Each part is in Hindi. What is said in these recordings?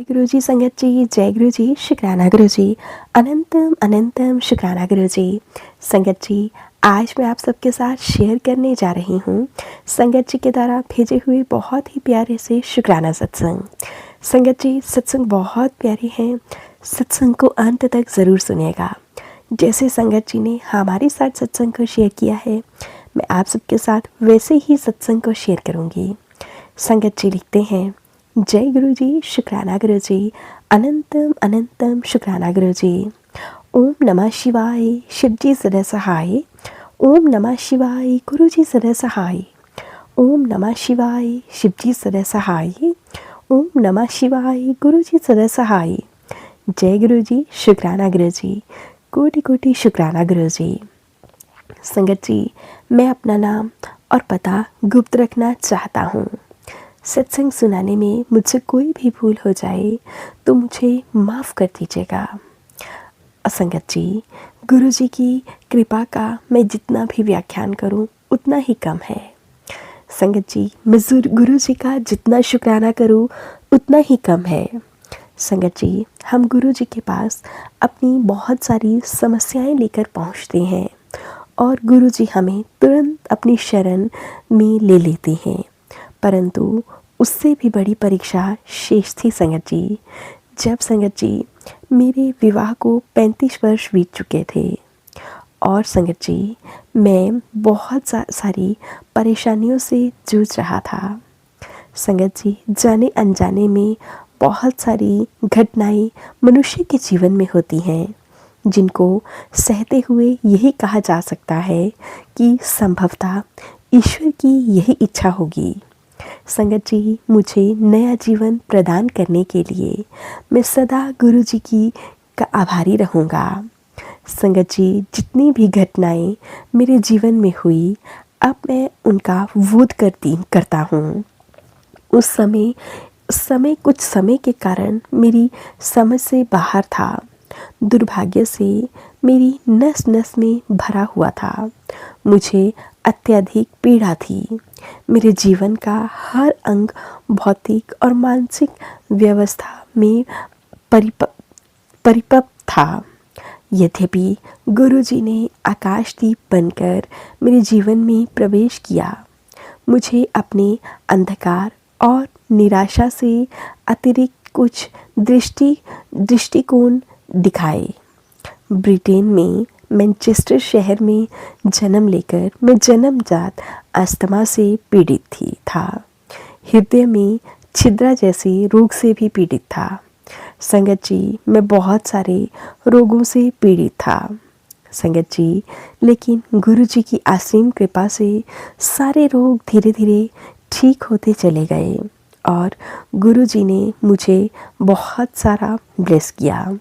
जय गुरु जी संगत जी, जय गुरु जी, शुक्राना गुरु जी, अनंतम अनंतम शुक्राना गुरु जी। संगत जी, आज मैं आप सबके साथ शेयर करने जा रही हूँ संगत जी के द्वारा भेजे हुए बहुत ही प्यारे से शुक्राना सत्संग। संगत जी, सत्संग बहुत प्यारे हैं, सत्संग को अंत तक ज़रूर सुनिएगा। जैसे संगत जी ने हमारे साथ सत्संग को शेयर किया है, मैं आप सबके साथ वैसे ही सत्संग को शेयर करूँगी। संगत जी लिखते हैं, जय गुरु जी, शुक्राना गुरु जी, अनंतम अनंतम शुक्राना गुरु जी। ओम नमः शिवाय, शिव जी सदा सहाय। ओम नमः शिवाय, गुरु जी सदा सहाय। ओम नमः शिवाय, शिव जी सदा सहाय। ओम नमः शिवाय, गुरु जी सदा सहाय। जय गुरु जी, शुक्राना गुरु जी, कोटि कोटि शुक्राना गुरु जी। संगत जी, मैं अपना नाम और पता गुप्त रखना चाहता हूँ। सत्संग सुनाने में मुझसे कोई भी भूल हो जाए तो मुझे माफ़ कर दीजिएगा। संगत जी, गुरु जी की कृपा का मैं जितना भी व्याख्यान करूं उतना ही कम है। संगत जी, मैं गुरु जी का जितना शुक्राना करूं उतना ही कम है। संगत जी, हम गुरु जी के पास अपनी बहुत सारी समस्याएं लेकर पहुंचते हैं और गुरु जी हमें तुरंत अपनी शरण में ले लेते हैं, परंतु उससे भी बड़ी परीक्षा शेष थी संगत जी। जब संगत जी, मेरे विवाह को 35 वर्ष बीत चुके थे और संगत जी, मैं बहुत सारी परेशानियों से जूझ रहा था। संगत जी, जाने अनजाने में बहुत सारी घटनाएं मनुष्य के जीवन में होती हैं जिनको सहते हुए यही कहा जा सकता है कि संभवतः ईश्वर की यही इच्छा होगी। संगत जी, मुझे नया जीवन प्रदान करने के लिए मैं सदा गुरु जी की का आभारी रहूँगा। संगत जी, जितनी भी घटनाएं मेरे जीवन में हुई, अब मैं उनका बोध करता हूँ। उस समय कुछ समय के कारण मेरी समझ से बाहर था। दुर्भाग्य से मेरी नस नस में भरा हुआ था। मुझे अत्यधिक पीड़ा थी। मेरे जीवन का हर अंग भौतिक और मानसिक व्यवस्था में परिपक्व था। यद्यपि गुरुजी ने आकाशदीप बनकर मेरे जीवन में प्रवेश किया, मुझे अपने अंधकार और निराशा से अतिरिक्त कुछ दृष्टिकोण दिखाए। ब्रिटेन में मैनचेस्टर शहर में जन्म लेकर मैं जन्मजात अस्थमा से पीड़ित था। हृदय में छिद्रा जैसे रोग से भी पीड़ित था। संगत जी, मैं बहुत सारे रोगों से पीड़ित था। संगत जी, लेकिन गुरु जी की असीम कृपा से सारे रोग धीरे धीरे ठीक होते चले गए और गुरु जी ने मुझे बहुत सारा ब्लेस किया।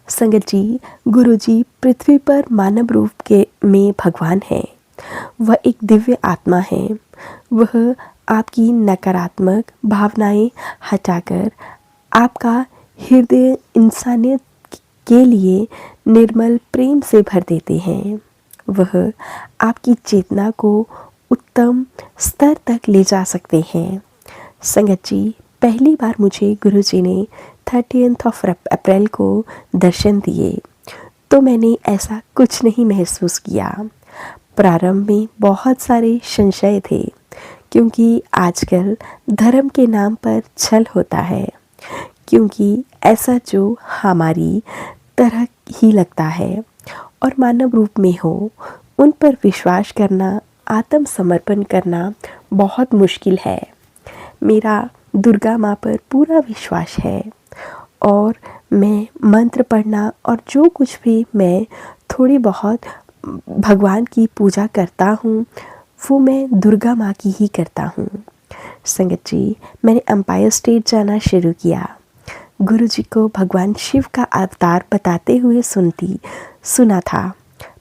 संगत जी, गुरु जी पृथ्वी पर मानव रूप में भगवान हैं। वह एक दिव्य आत्मा है। वह आपकी नकारात्मक भावनाएं हटाकर आपका हृदय इंसानियत के लिए निर्मल प्रेम से भर देते हैं। वह आपकी चेतना को उत्तम स्तर तक ले जा सकते हैं। संगत जी, पहली बार मुझे गुरु जी ने 30 अप्रैल को दर्शन दिए तो मैंने ऐसा कुछ नहीं महसूस किया। प्रारंभ में बहुत सारे संशय थे, क्योंकि आजकल धर्म के नाम पर छल होता है, क्योंकि ऐसा जो हमारी तरह ही लगता है और मानव रूप में हो, उन पर विश्वास करना, आत्मसमर्पण करना बहुत मुश्किल है। मेरा दुर्गा माँ पर पूरा विश्वास है और मैं मंत्र पढ़ना और जो कुछ भी मैं थोड़ी बहुत भगवान की पूजा करता हूँ, वो मैं दुर्गा माँ की ही करता हूँ। संगत जी, मैंने एम्पायर स्टेट जाना शुरू किया। गुरु जी को भगवान शिव का अवतार बताते हुए सुना था,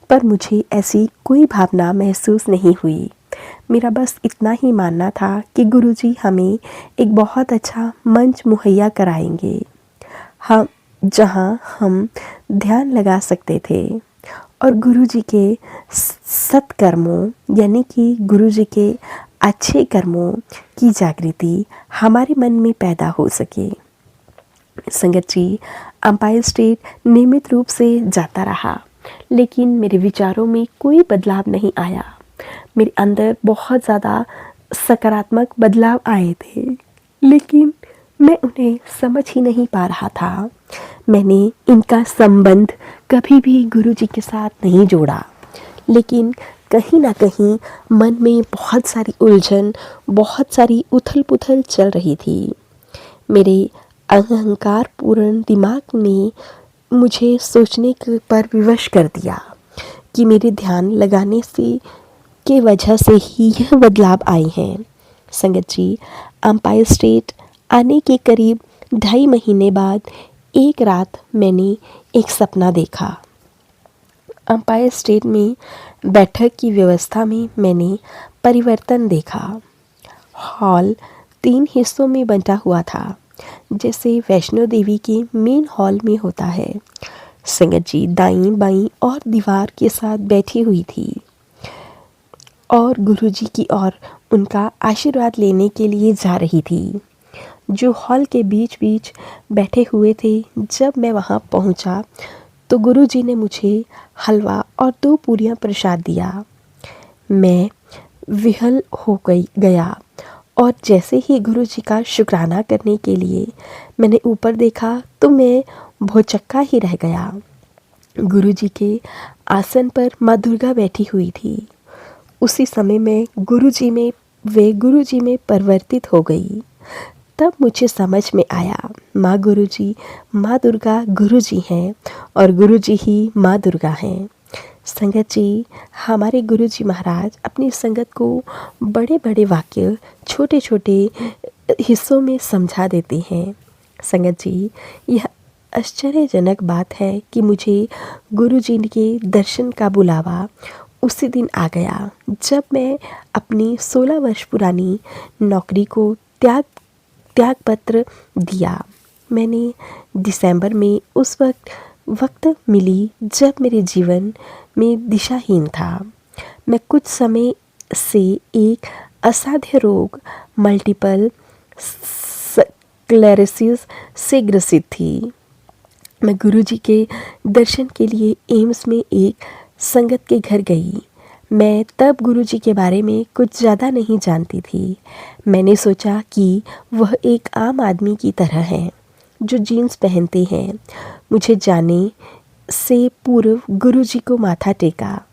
पर मुझे ऐसी कोई भावना महसूस नहीं हुई। मेरा बस इतना ही मानना था कि गुरु जी हमें एक बहुत अच्छा मंच मुहैया कराएंगे, जहां हम ध्यान लगा सकते थे और गुरु जी के सत्कर्मों यानी कि गुरु जी के अच्छे कर्मों की जागृति हमारे मन में पैदा हो सके। संगत जी, एम्पायर स्टेट नियमित रूप से जाता रहा, लेकिन मेरे विचारों में कोई बदलाव नहीं आया। मेरे अंदर बहुत ज़्यादा सकारात्मक बदलाव आए थे, लेकिन मैं उन्हें समझ ही नहीं पा रहा था। मैंने इनका संबंध कभी भी गुरुजी के साथ नहीं जोड़ा, लेकिन कहीं ना कहीं मन में बहुत सारी उलझन, बहुत सारी उथल-पुथल चल रही थी। मेरे अहंकार पूर्ण दिमाग ने मुझे सोचने पर विवश कर दिया कि मेरे ध्यान लगाने से के वजह से ही यह बदलाव आए हैं। संगत जी, एम्पायर स्टेट आने के करीब 2.5 महीने बाद एक रात मैंने एक सपना देखा। एम्पायर स्टेट में बैठक की व्यवस्था में मैंने परिवर्तन देखा। हॉल 3 हिस्सों में बंटा हुआ था, जैसे वैष्णो देवी के मेन हॉल में होता है। संगत जी दाईं बाईं और दीवार के साथ बैठी हुई थी और गुरुजी की ओर उनका आशीर्वाद लेने के लिए जा रही थी, जो हॉल के बीच बीच बैठे हुए थे। जब मैं वहाँ पहुँचा तो गुरुजी ने मुझे हलवा और 2 पूरियाँ प्रसाद दिया। मैं विहल हो गया और जैसे ही गुरुजी का शुक्राना करने के लिए मैंने ऊपर देखा तो मैं भौचक्का ही रह गया। गुरुजी के आसन पर माँ दुर्गा बैठी हुई थी। उसी समय में गुरुजी में परिवर्तित हो गई। तब मुझे समझ में आया, माँ गुरुजी, माँ दुर्गा गुरुजी हैं और गुरुजी ही माँ दुर्गा हैं। संगत जी, हमारे गुरुजी महाराज अपनी संगत को बड़े बड़े वाक्य छोटे छोटे हिस्सों में समझा देते हैं। संगत जी, यह आश्चर्यजनक बात है कि मुझे गुरुजी के दर्शन का बुलावा उसी दिन आ गया जब मैं अपनी 16 वर्ष पुरानी नौकरी को त्याग पत्र दिया। मैंने दिसंबर में उस वक्त मिली जब मेरे जीवन में दिशाहीन था। मैं कुछ समय से एक असाध्य रोग मल्टीपल स्क्लेरोसिस से ग्रसित थी। मैं गुरुजी के दर्शन के लिए एम्स में एक संगत के घर गई। मैं तब गुरुजी के बारे में कुछ ज़्यादा नहीं जानती थी। मैंने सोचा कि वह एक आम आदमी की तरह हैं, जो जीन्स पहनते हैं। मुझे जाने से पूर्व गुरुजी को माथा टेका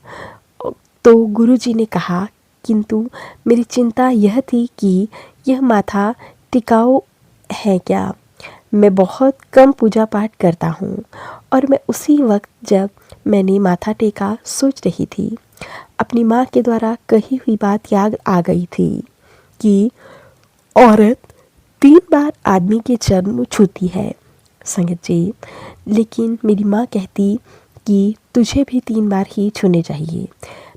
तो गुरुजी ने कहा, किंतु मेरी चिंता यह थी कि यह माथा टिकाऊ है क्या। मैं बहुत कम पूजा पाठ करता हूँ और मैं उसी वक्त जब मैंने माथा टेका सोच रही थी, अपनी माँ के द्वारा कही हुई बात याद आ गई थी कि औरत 3 बार आदमी के चरण छूती है। संगत जी, लेकिन मेरी माँ कहती कि तुझे भी 3 बार ही छूने चाहिए।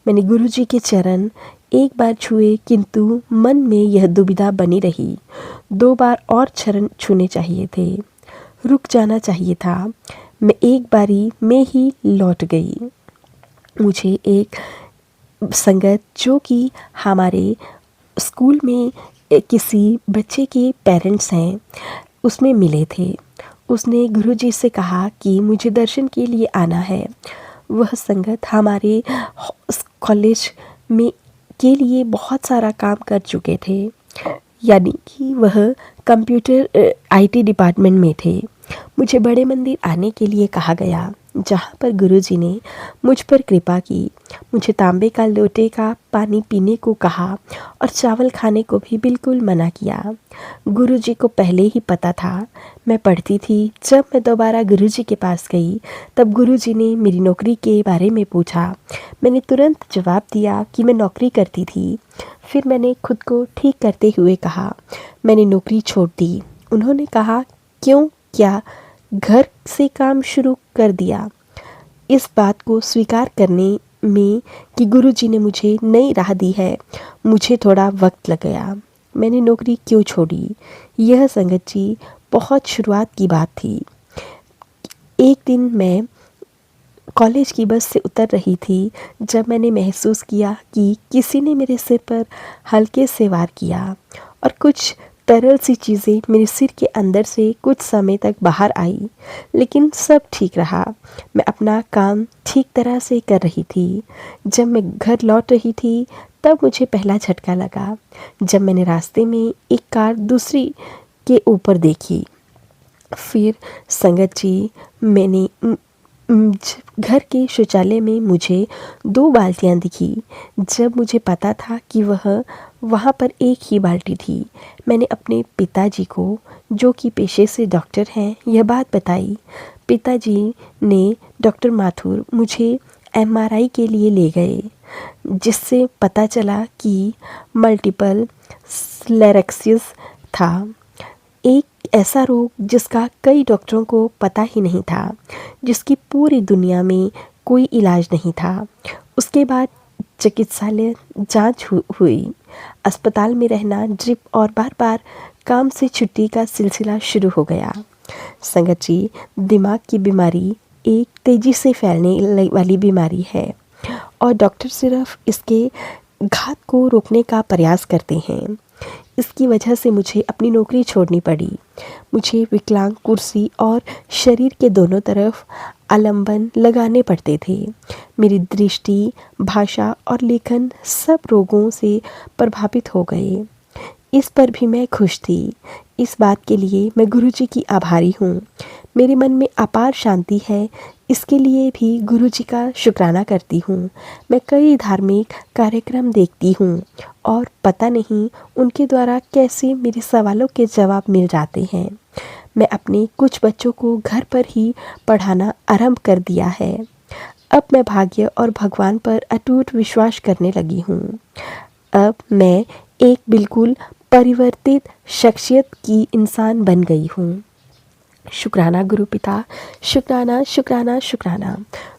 मैंने गुरुजी के चरण एक बार छुए, किंतु मन में यह दुविधा बनी रही। 2 बार और चरण छूने चाहिए थे, रुक जाना चाहिए था। मैं एक बारी में ही लौट गई। मुझे एक संगत जो कि हमारे स्कूल में किसी बच्चे के पेरेंट्स हैं, उसमें मिले थे। उसने गुरुजी से कहा कि मुझे दर्शन के लिए आना है। वह संगत हमारे कॉलेज में के लिए बहुत सारा काम कर चुके थे, यानी कि वह कंप्यूटर IT डिपार्टमेंट में थे। मुझे बड़े मंदिर आने के लिए कहा गया, जहाँ पर गुरुजी ने मुझ पर कृपा की। मुझे तांबे का लोटे का पानी पीने को कहा और चावल खाने को भी बिल्कुल मना किया। गुरुजी को पहले ही पता था मैं पढ़ती थी। जब मैं दोबारा गुरुजी के पास गई तब गुरुजी ने मेरी नौकरी के बारे में पूछा। मैंने तुरंत जवाब दिया कि मैं नौकरी करती थी। फिर मैंने खुद को ठीक करते हुए कहा, मैंने नौकरी छोड़ दी। उन्होंने कहा, क्यों, क्या घर से काम शुरू कर दिया। इस बात को स्वीकार करने में कि गुरुजी ने मुझे नई राह दी है, मुझे थोड़ा वक्त लग गया। मैंने नौकरी क्यों छोड़ी, यह संगत जी बहुत शुरुआत की बात थी। एक दिन मैं कॉलेज की बस से उतर रही थी जब मैंने महसूस किया कि किसी ने मेरे सिर पर हल्के से वार किया और कुछ तरल सी चीज़ें मेरे सिर के अंदर से कुछ समय तक बाहर आई, लेकिन सब ठीक रहा। मैं अपना काम ठीक तरह से कर रही थी। जब मैं घर लौट रही थी तब मुझे पहला झटका लगा, जब मैंने रास्ते में एक कार दूसरी के ऊपर देखी। फिर संगत जी, मैंने घर के शौचालय में मुझे 2 बाल्टियाँ दिखी। जब मुझे पता था कि वहाँ पर एक ही बाल्टी थी, मैंने अपने पिताजी को, जो कि पेशे से डॉक्टर हैं, यह बात बताई। पिताजी ने डॉक्टर माथुर मुझे एमआरआई के लिए ले गए, जिससे पता चला कि मल्टीपल स्क्लेरोसिस था, एक ऐसा रोग जिसका कई डॉक्टरों को पता ही नहीं था, जिसकी पूरी दुनिया में कोई इलाज नहीं था। उसके बाद चिकित्सालय जांच हुई, अस्पताल में रहना, ड्रिप और बार बार काम से छुट्टी का सिलसिला शुरू हो गया। संगत जी, दिमाग की बीमारी एक तेज़ी से फैलने वाली बीमारी है और डॉक्टर सिर्फ इसके घात को रोकने का प्रयास करते हैं। इसकी वजह से मुझे अपनी नौकरी छोड़नी पड़ी। मुझे विकलांग कुर्सी और शरीर के दोनों तरफ आलंबन लगाने पड़ते थे। मेरी दृष्टि, भाषा और लेखन सब रोगों से प्रभावित हो गए। इस पर भी मैं खुश थी। इस बात के लिए मैं गुरुजी की आभारी हूँ। मेरे मन में अपार शांति है, इसके लिए भी गुरुजी का शुक्राना करती हूँ। मैं कई धार्मिक कार्यक्रम देखती हूँ और पता नहीं उनके द्वारा कैसे मेरे सवालों के जवाब मिल जाते हैं। मैं अपने कुछ बच्चों को घर पर ही पढ़ाना आरंभ कर दिया है। अब मैं भाग्य और भगवान पर अटूट विश्वास करने लगी हूँ। अब मैं एक बिल्कुल परिवर्तित शख्सियत की इंसान बन गई हूँ। शुक्राना गुरु पिता, शुक्राना शुक्राना शुक्राना।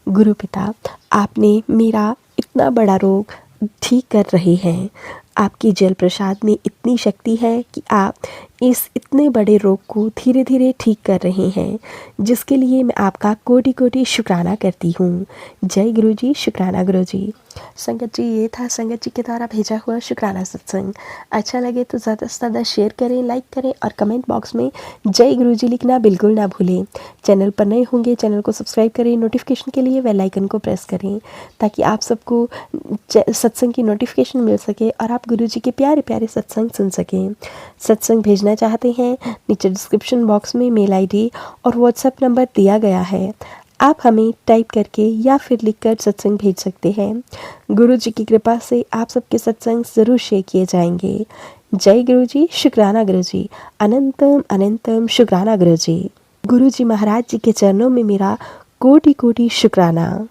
गुरु पिता, आपने मेरा इतना बड़ा रोग ठीक कर रहे हैं। आपकी जल प्रसाद में इतनी शक्ति है कि आप इस इतने बड़े रोग को धीरे धीरे ठीक कर रहे हैं, जिसके लिए मैं आपका कोटि कोटि शुक्राना करती हूँ। जय गुरु जी, शुक्राना गुरु जी। संगत जी, ये था संगत जी के द्वारा भेजा हुआ शुक्राना सत्संग। अच्छा लगे तो ज़्यादा से ज़्यादा शेयर करें, लाइक करें और कमेंट बॉक्स में जय गुरु जी लिखना बिल्कुल ना भूलें। चैनल पर नए होंगे, चैनल को सब्सक्राइब करें, नोटिफिकेशन के लिए बेल आइकन को प्रेस करें, ताकि आप सबको सत्संग की नोटिफिकेशन मिल सके और आप गुरु जी के प्यारे प्यारे सत्संग सुन सकें। सत्संग भेजना चाहते हैं, नीचे डिस्क्रिप्शन बॉक्स में मेल आईडी और व्हाट्सएप नंबर दिया गया है। आप हमें टाइप करके या फिर लिखकर सत्संग भेज सकते हैं। गुरु जी की कृपा से आप सबके सत्संग ज़रूर शेयर किए जाएंगे। जय गुरु जी, शुक्राना गुरु जी, अनंतम अनंतम शुक्राना गुरु जी। गुरु जी महाराज जी के चरणों में मेरा कोटि कोटि शुक्राना।